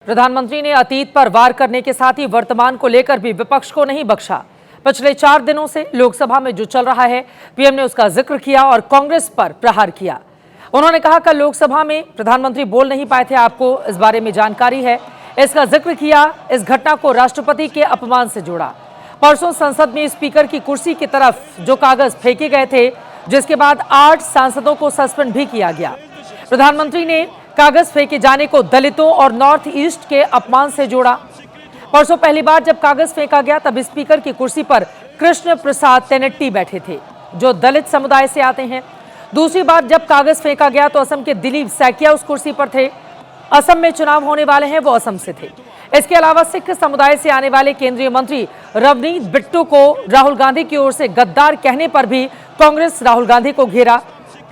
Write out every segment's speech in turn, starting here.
प्रधानमंत्री ने अतीत पर वार करने के साथ ही वर्तमान को लेकर भी विपक्ष को नहीं बख्शा। पिछले 4 दिनों से लोकसभा में जो चल रहा है, पीएम ने उसका जिक्र किया और कांग्रेस पर प्रहार किया। उन्होंने कहा कल लोकसभा में प्रधानमंत्री बोल नहीं पाए थे, आपको इस बारे में जानकारी है। इसका जिक्र किया, इस घटना को राष्ट्रपति के अपमान से जोड़ा। परसों संसद में स्पीकर की कुर्सी की तरफ जो कागज फेंके गए थे, जिसके बाद 8 सांसदों को सस्पेंड भी किया गया। प्रधानमंत्री ने कागज फेंके जाने को दलितों और नॉर्थ ईस्ट के अपमान से जोड़ा। परसों पहली बार जब कागज फेंका गया तब स्पीकर की कुर्सी पर कृष्ण प्रसाद तेनेट्टी बैठे थे, जो दलित समुदाय से आते हैं। दूसरी बार जब कागज फेंका गया तो असम के दिलीप सैकिया उस कुर्सी पर थे। असम में चुनाव होने वाले हैं, वो असम से थे। इसके अलावा सिख समुदाय से आने वाले केंद्रीय मंत्री रवनीत बिट्टू को राहुल गांधी की ओर से गद्दार कहने पर भी कांग्रेस राहुल गांधी को घेरा।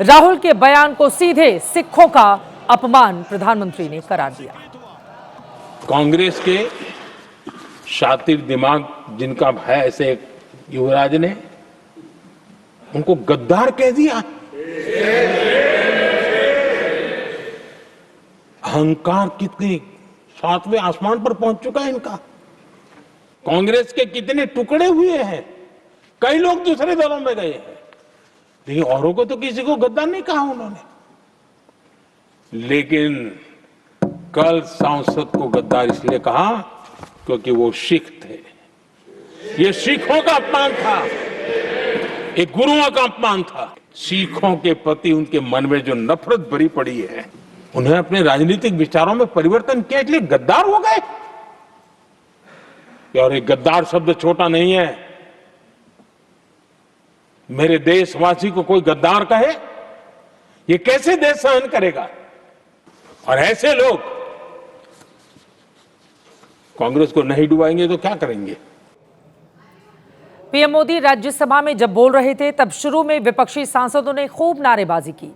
राहुल के बयान को सीधे सिखों का अपमान प्रधानमंत्री ने करार दिया। कांग्रेस के शातिर दिमाग जिनका है, ऐसे युवराज ने उनको गद्दार कह दिया। अहंकार कितनी 7वें आसमान पर पहुंच चुका है इनका। कांग्रेस के कितने टुकड़े हुए हैं, कई लोग दूसरे दलों में गए हैं, लेकिन औरों को तो किसी को गद्दार नहीं कहा उन्होंने। लेकिन कल सांसद को गद्दार इसलिए कहा क्योंकि वो सिख थे। ये सिखों का अपमान था, एक गुरुओं का अपमान था। सिखों के प्रति उनके मन में जो नफरत भरी पड़ी है, उन्हें अपने राजनीतिक विचारों में परिवर्तन किया, इसलिए गद्दार हो गए। और ये गद्दार शब्द छोटा नहीं है। मेरे देशवासी को कोई गद्दार कहे, ये कैसे देश सहन करेगा? और ऐसे लोग कांग्रेस को नहीं डुबाएंगे तो क्या करेंगे? पीएम मोदी राज्यसभा में जब बोल रहे थे तब शुरू में विपक्षी सांसदों ने खूब नारेबाजी की।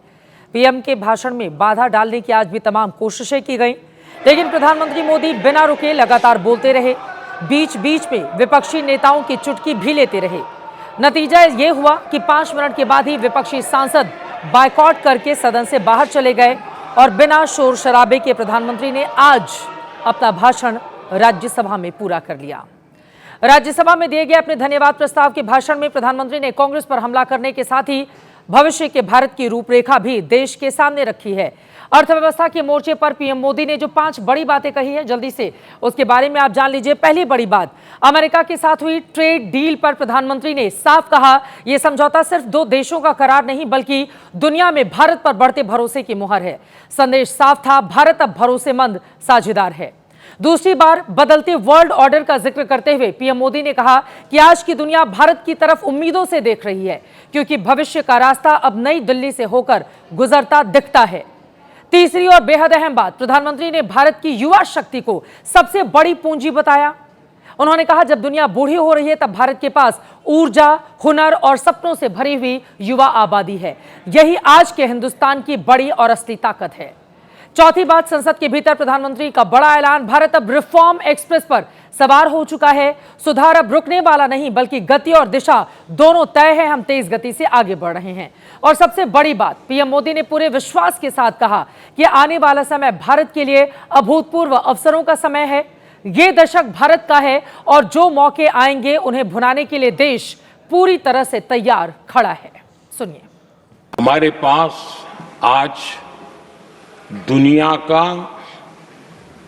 पीएम के भाषण में बाधा डालने की आज भी तमाम कोशिशें की गईं, लेकिन प्रधानमंत्री मोदी बिना रुके लगातार बोलते रहे। बीच बीच में विपक्षी नेताओं की चुटकी भी लेते रहे। नतीजा ये हुआ कि 5 मिनट के बाद ही विपक्षी सांसद बायकॉट करके सदन से बाहर चले गए और बिना शोर शराबे के प्रधानमंत्री ने आज अपना भाषण राज्यसभा में पूरा कर लिया। राज्यसभा में दिए गए अपने धन्यवाद प्रस्ताव के भाषण में प्रधानमंत्री ने कांग्रेस पर हमला करने के साथ ही भविष्य के भारत की रूपरेखा भी देश के सामने रखी है। अर्थव्यवस्था के मोर्चे पर पीएम मोदी ने जो 5 बड़ी बातें कही है, जल्दी से उसके बारे में आप जान लीजिए। पहली बड़ी बात, अमेरिका के साथ हुई ट्रेड डील पर प्रधानमंत्री ने साफ कहा, यह समझौता सिर्फ 2 देशों का करार नहीं बल्कि दुनिया में भारत पर बढ़ते भरोसे की मुहर है। संदेश साफ था, भारत अब भरोसेमंद साझेदार है। दूसरी बार बदलते वर्ल्ड ऑर्डर का जिक्र करते हुए पीएम मोदी ने कहा कि आज की दुनिया भारत की तरफ उम्मीदों से देख रही है, क्योंकि भविष्य का रास्ता अब नई दिल्ली से होकर गुजरता दिखता है। तीसरी और बेहद अहम बात, प्रधानमंत्री ने भारत की युवा शक्ति को सबसे बड़ी पूंजी बताया। उन्होंने कहा जब दुनिया बूढ़ी हो रही है तब भारत के पास ऊर्जा, हुनर और सपनों से भरी हुई युवा आबादी है। यही आज के हिंदुस्तान की बड़ी और असली ताकत है। चौथी बात, संसद के भीतर प्रधानमंत्री का बड़ा ऐलान, भारत अब रिफॉर्म एक्सप्रेस पर सवार हो चुका है। सुधार अब रुकने वाला नहीं बल्कि गति और दिशा दोनों तय है। हम तेज गति से आगे बढ़ रहे हैं। और सबसे बड़ी बात, पीएम मोदी ने पूरे विश्वास के साथ कहा कि आने वाला समय भारत के लिए अभूतपूर्व अवसरों का समय है। ये दशक भारत का है और जो मौके आएंगे उन्हें भुनाने के लिए देश पूरी तरह से तैयार खड़ा है। सुनिए। हमारे पास आज दुनिया का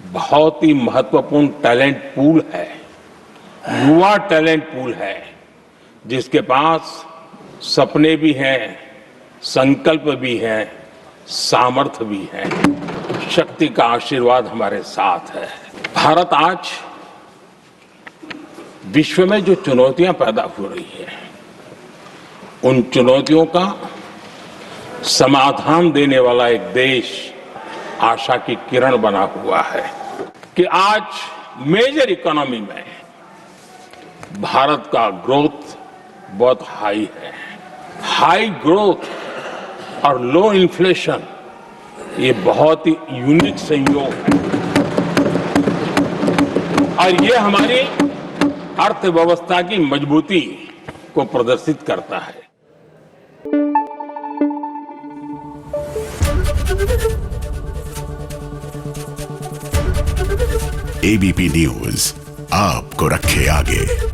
बहुत ही महत्वपूर्ण टैलेंट पूल है, युवा टैलेंट पूल है, जिसके पास सपने भी हैं, संकल्प भी है, सामर्थ्य भी है। शक्ति का आशीर्वाद हमारे साथ है। भारत आज विश्व में जो चुनौतियां पैदा हो रही हैं, उन चुनौतियों का समाधान देने वाला एक देश आशा की किरण बना हुआ है कि आज मेजर इकोनॉमी में भारत का ग्रोथ बहुत हाई है। हाई ग्रोथ और लो इन्फ्लेशन, ये बहुत ही यूनिक संयोग है और ये हमारी अर्थव्यवस्था की मजबूती को प्रदर्शित करता है। Thank you. एबीपी न्यूज आपको रखे आगे।